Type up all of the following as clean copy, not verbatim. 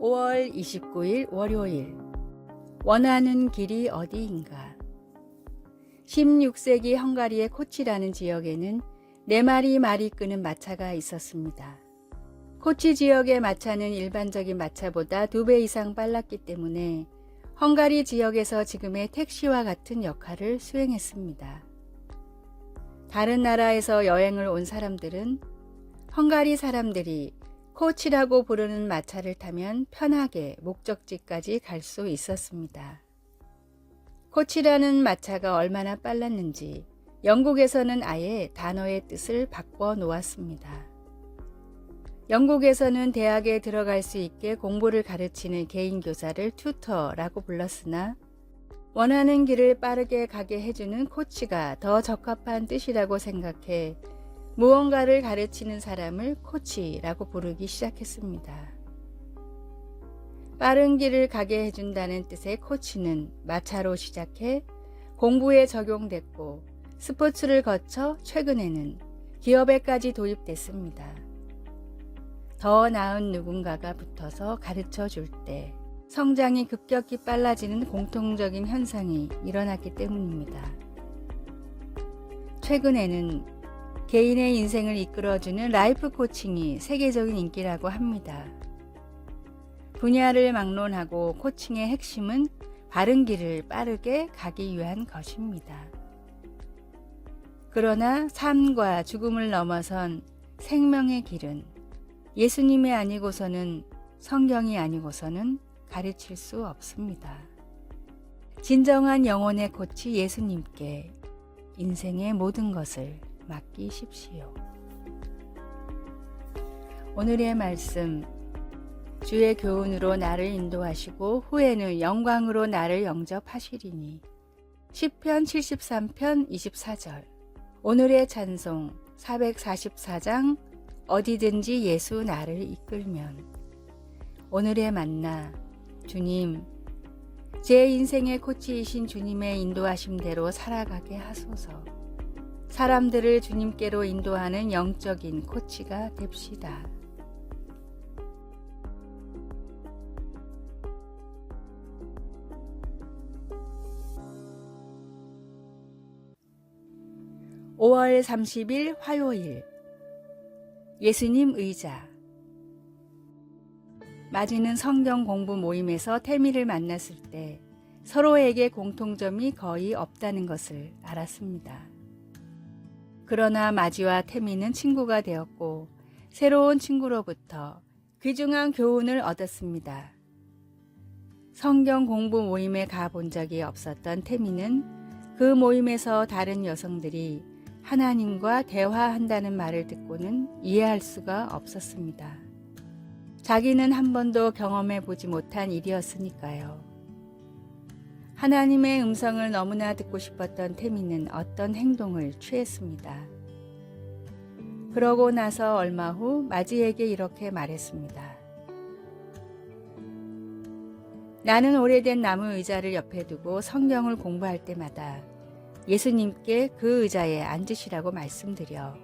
5월 29일 월요일. 원하는 길이 어디인가. 16세기 헝가리의 코치라는 지역에는 4마리 말이 끄는 마차가 있었습니다. 코치 지역의 마차는 일반적인 마차보다 2배 이상 빨랐기 때문에 헝가리 지역에서 지금의 택시와 같은 역할을 수행했습니다. 다른 나라에서 여행을 온 사람들은 헝가리 사람들이 코치라고 부르는 마차를 타면 편하게 목적지까지 갈 수 있었습니다. 코치라는 마차가 얼마나 빨랐는지 영국에서는 아예 단어의 뜻을 바꿔 놓았습니다. 영국에서는 대학에 들어갈 수 있게 공부를 가르치는 개인 교사를 튜터라고 불렀으나 원하는 길을 빠르게 가게 해주는 코치가 더 적합한 뜻이라고 생각해 무언가를 가르치는 사람을 코치라고 부르기 시작했습니다. 빠른 길을 가게 해준다는 뜻의 코치는 마차로 시작해 공부에 적용됐고 스포츠를 거쳐 최근에는 기업에까지 도입됐습니다. 더 나은 누군가가 붙어서 가르쳐 줄 때 성장이 급격히 빨라지는 공통적인 현상이 일어났기 때문입니다. 최근에는 개인의 인생을 이끌어주는 라이프 코칭이 세계적인 인기라고 합니다. 분야를 막론하고 코칭의 핵심은 바른 길을 빠르게 가기 위한 것입니다. 그러나 삶과 죽음을 넘어선 생명의 길은 예수님이 아니고서는 성경이 아니고서는 가르칠 수 없습니다. 진정한 영혼의 코치 예수님께 인생의 모든 것을 맡기십시오. 오늘의 말씀, 주의 교훈으로 나를 인도하시고 후에는 영광으로 나를 영접하시리니. 시편 73편 24절. 오늘의 찬송 444장 어디든지 예수 나를 이끌면. 오늘의 만나, 주님, 제 인생의 코치이신 주님의 인도하심대로 살아가게 하소서. 사람들을 주님께로 인도하는 영적인 코치가 됩시다. (5월 30일) 화요일. 예수님 의자. 마지는 성경 공부 모임에서 태미를 만났을 때 서로에게 공통점이 거의 없다는 것을 알았습니다. 그러나 마지와 태미는 친구가 되었고 새로운 친구로부터 귀중한 교훈을 얻었습니다. 성경 공부 모임에 가본 적이 없었던 태미는 그 모임에서 다른 여성들이 하나님과 대화한다는 말을 듣고는 이해할 수가 없었습니다. 자기는 한 번도 경험해 보지 못한 일이었으니까요. 하나님의 음성을 너무나 듣고 싶었던 태미는 어떤 행동을 취했습니다. 그러고 나서 얼마 후 마지에게 이렇게 말했습니다. 나는 오래된 나무 의자를 옆에 두고 성경을 공부할 때마다 예수님께 그 의자에 앉으시라고 말씀드려.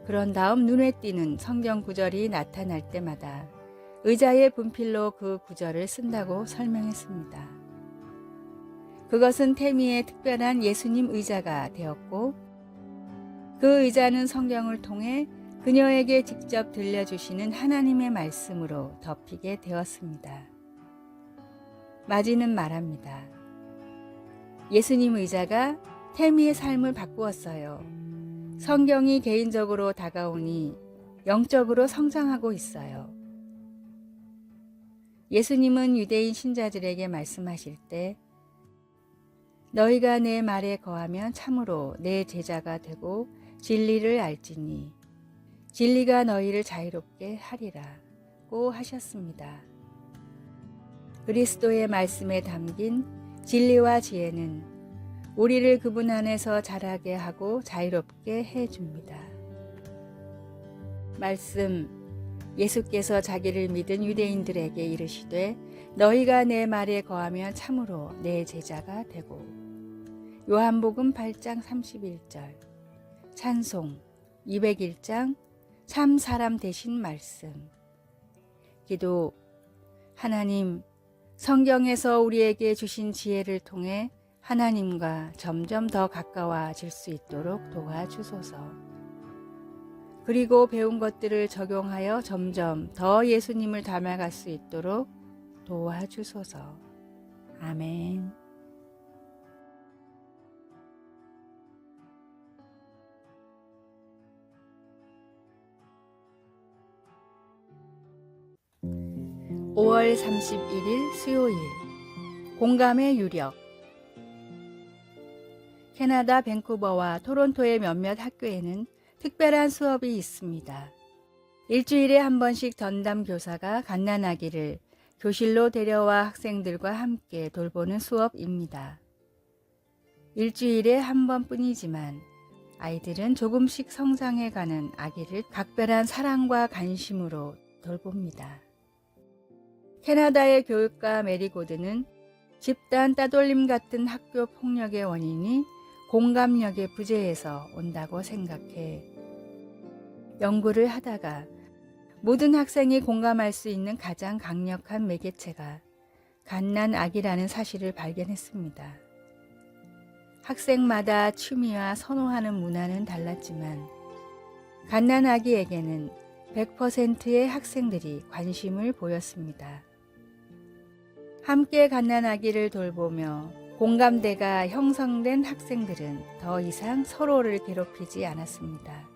그런 다음 눈에 띄는 성경 구절이 나타날 때마다 의자의 분필로 그 구절을 쓴다고 설명했습니다. 그것은 태미의 특별한 예수님 의자가 되었고 그 의자는 성경을 통해 그녀에게 직접 들려주시는 하나님의 말씀으로 덮이게 되었습니다. 마지는 말합니다. 예수님 의자가 태미의 삶을 바꾸었어요. 성경이 개인적으로 다가오니 영적으로 성장하고 있어요. 예수님은 유대인 신자들에게 말씀하실 때 너희가 내 말에 거하면 참으로 내 제자가 되고 진리를 알지니 진리가 너희를 자유롭게 하리라고 하셨습니다. 그리스도의 말씀에 담긴 진리와 지혜는 우리를 그분 안에서 자라게 하고 자유롭게 해줍니다. 말씀, 예수께서 자기를 믿은 유대인들에게 이르시되 너희가 내 말에 거하면 참으로 내 제자가 되고. 요한복음 8장 31절. 찬송 201장 참 사람 되신 말씀. 기도. 하나님, 성경에서 우리에게 주신 지혜를 통해 하나님과 점점 더 가까워질 수 있도록 도와주소서. 그리고 배운 것들을 적용하여 점점 더 예수님을 닮아갈 수 있도록 도와주소서. 아멘. (5월 31일) 수요일. 공감의 유력. 캐나다 밴쿠버와 토론토의 몇몇 학교에는 특별한 수업이 있습니다. 일주일에 한 번씩 전담 교사가 갓난아기를 교실로 데려와 학생들과 함께 돌보는 수업입니다. 일주일에 한 번뿐이지만 아이들은 조금씩 성장해가는 아기를 각별한 사랑과 관심으로 돌봅니다. 캐나다의 교육가 메리 고드는 집단 따돌림 같은 학교 폭력의 원인이 공감력의 부재에서 온다고 생각해 연구를 하다가 모든 학생이 공감할 수 있는 가장 강력한 매개체가 갓난아기라는 사실을 발견했습니다. 학생마다 취미와 선호하는 문화는 달랐지만 갓난아기에게는 100%의 학생들이 관심을 보였습니다. 함께 갓난아기를 돌보며 공감대가 형성된 학생들은 더 이상 서로를 괴롭히지 않았습니다.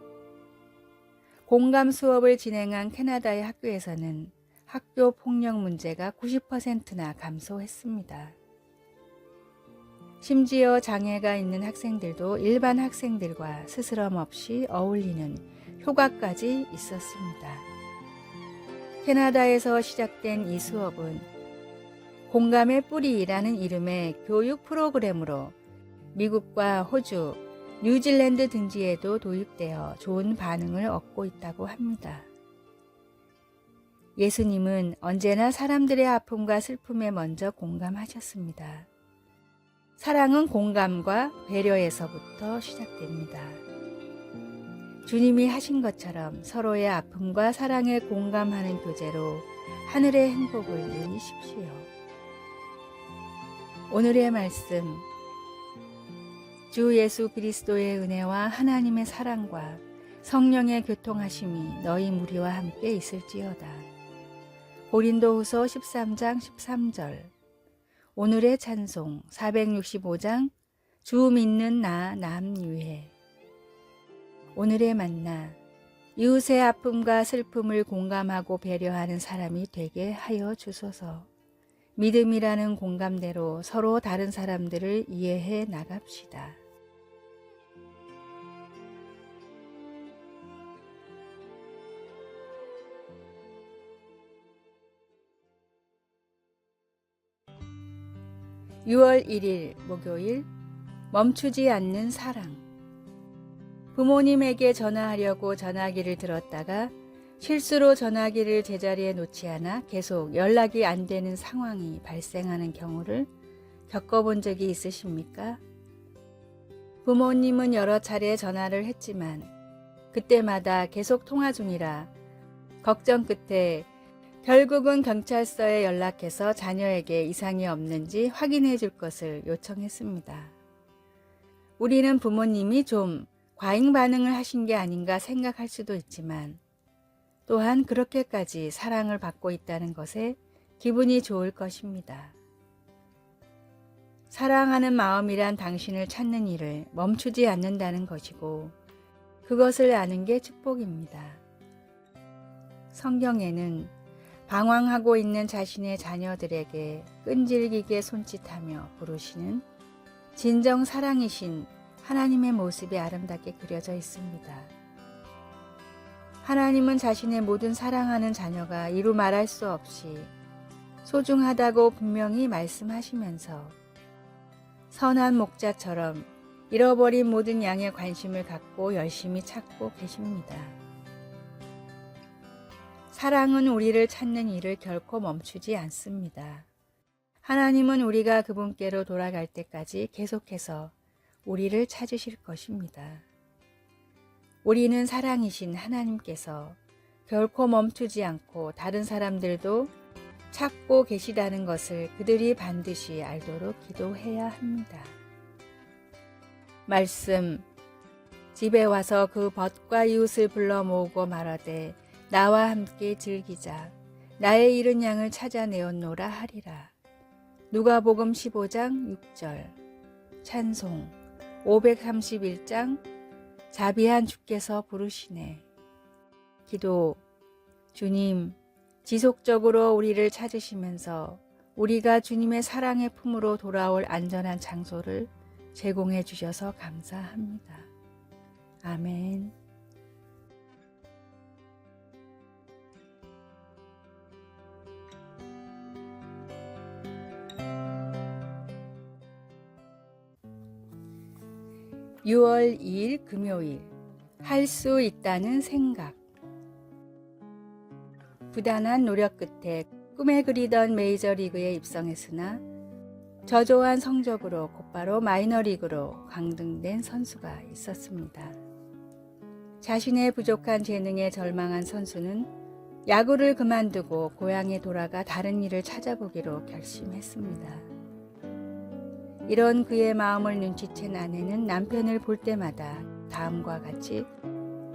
공감 수업을 진행한 캐나다의 학교에서는 학교 폭력 문제가 90%나 감소했습니다. 심지어 장애가 있는 학생들도 일반 학생들과 스스럼 없이 어울리는 효과까지 있었습니다. 캐나다에서 시작된 이 수업은 공감의 뿌리라는 이름의 교육 프로그램으로 미국과 호주, 뉴질랜드 등지에도 도입되어 좋은 반응을 얻고 있다고 합니다. 예수님은 언제나 사람들의 아픔과 슬픔에 먼저 공감하셨습니다. 사랑은 공감과 배려에서부터 시작됩니다. 주님이 하신 것처럼 서로의 아픔과 사랑에 공감하는 교제로 하늘의 행복을 누리십시오. 오늘의 말씀. 주 예수 그리스도의 은혜와 하나님의 사랑과 성령의 교통하심이 너희 무리와 함께 있을지어다. 고린도후서 13장 13절. 오늘의 찬송 465장 주 믿는 나 남유해. 오늘의 만나. 이웃의 아픔과 슬픔을 공감하고 배려하는 사람이 되게 하여 주소서. 믿음이라는 공감대로 서로 다른 사람들을 이해해 나갑시다. (6월 1일) 목요일. 멈추지 않는 사랑. 부모님에게 전화하려고 전화기를 들었다가 실수로 전화기를 제자리에 놓지 않아 계속 연락이 안 되는 상황이 발생하는 경우를 겪어본 적이 있으십니까? 부모님은 여러 차례 전화를 했지만 그때마다 계속 통화 중이라 걱정 끝에 결국은 경찰서에 연락해서 자녀에게 이상이 없는지 확인해 줄 것을 요청했습니다. 우리는 부모님이 좀 과잉 반응을 하신 게 아닌가 생각할 수도 있지만 또한 그렇게까지 사랑을 받고 있다는 것에 기분이 좋을 것입니다. 사랑하는 마음이란 당신을 찾는 일을 멈추지 않는다는 것이고 그것을 아는 게 축복입니다. 성경에는 방황하고 있는 자신의 자녀들에게 끈질기게 손짓하며 부르시는 진정 사랑이신 하나님의 모습이 아름답게 그려져 있습니다. 하나님은 자신의 모든 사랑하는 자녀가 이루 말할 수 없이 소중하다고 분명히 말씀하시면서 선한 목자처럼 잃어버린 모든 양의 관심을 갖고 열심히 찾고 계십니다. 사랑은 우리를 찾는 일을 결코 멈추지 않습니다. 하나님은 우리가 그분께로 돌아갈 때까지 계속해서 우리를 찾으실 것입니다. 우리는 사랑이신 하나님께서 결코 멈추지 않고 다른 사람들도 찾고 계시다는 것을 그들이 반드시 알도록 기도해야 합니다. 말씀. 집에 와서 그 벗과 이웃을 불러 모으고 말하되 나와 함께 즐기자. 나의 잃은 양을 찾아내었노라 하리라. 누가복음 15장 6절. 찬송 531장 자비한 주께서 부르시네. 기도. 주님, 지속적으로 우리를 찾으시면서 우리가 주님의 사랑의 품으로 돌아올 안전한 장소를 제공해 주셔서 감사합니다. 아멘. (6월 2일) 금요일. 할 수 있다는 생각. 부단한 노력 끝에 꿈에 그리던 메이저리그에 입성했으나 저조한 성적으로 곧바로 마이너리그로 강등된 선수가 있었습니다. 자신의 부족한 재능에 절망한 선수는 야구를 그만두고 고향에 돌아가 다른 일을 찾아보기로 결심했습니다. 이런 그의 마음을 눈치챈 아내는 남편을 볼 때마다 다음과 같이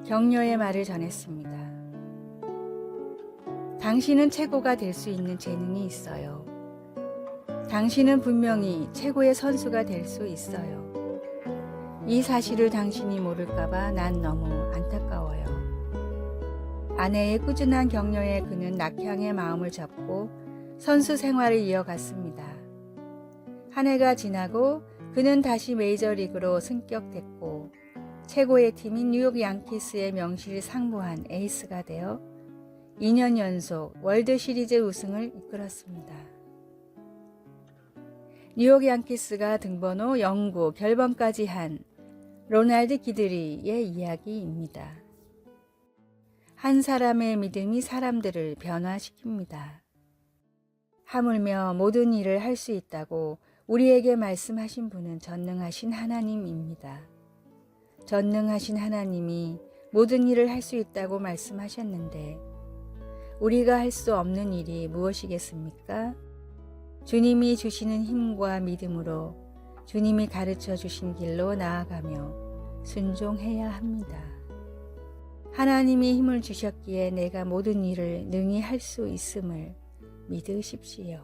격려의 말을 전했습니다. 당신은 최고가 될 수 있는 재능이 있어요. 당신은 분명히 최고의 선수가 될 수 있어요. 이 사실을 당신이 모를까봐 난 너무 안타까워요. 아내의 꾸준한 격려에 그는 낙향의 마음을 접고 선수 생활을 이어갔습니다. 한 해가 지나고 그는 다시 메이저리그로 승격됐고 최고의 팀인 뉴욕 양키스의 명실을 상부한 에이스가 되어 2년 연속 월드시리즈 우승을 이끌었습니다. 뉴욕 양키스가 등번호 09 결번까지 한 로널드 기드리의 이야기입니다. 한 사람의 믿음이 사람들을 변화시킵니다. 하물며 모든 일을 할 수 있다고 우리에게 말씀하신 분은 전능하신 하나님입니다. 전능하신 하나님이 모든 일을 할 수 있다고 말씀하셨는데 우리가 할 수 없는 일이 무엇이겠습니까? 주님이 주시는 힘과 믿음으로 주님이 가르쳐 주신 길로 나아가며 순종해야 합니다. 하나님이 힘을 주셨기에 내가 모든 일을 능히 할 수 있음을 믿으십시오.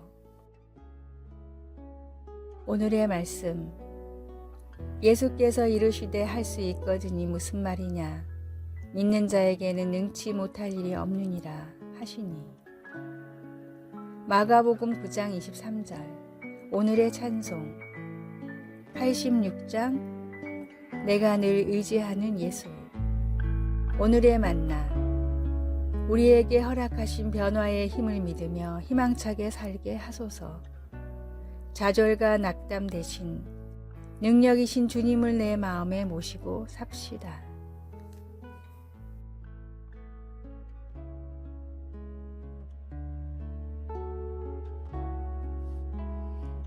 오늘의 말씀. 예수께서 이르시되 할 수 있거든이 무슨 말이냐? 믿는 자에게는 능치 못할 일이 없느니라 하시니. 마가복음 9장 23절. 오늘의 찬송. 86장. 내가 늘 의지하는 예수. 오늘의 만나. 우리에게 허락하신 변화의 힘을 믿으며 희망차게 살게 하소서. 좌절과 낙담 대신 능력이신 주님을 내 마음에 모시고 삽시다.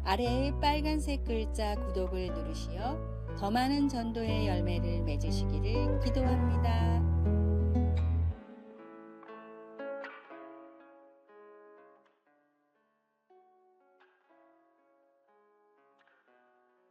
아래의 빨간색 글자 구독을 누르시어 더 많은 전도의 열매를 맺으시기를 기도합니다.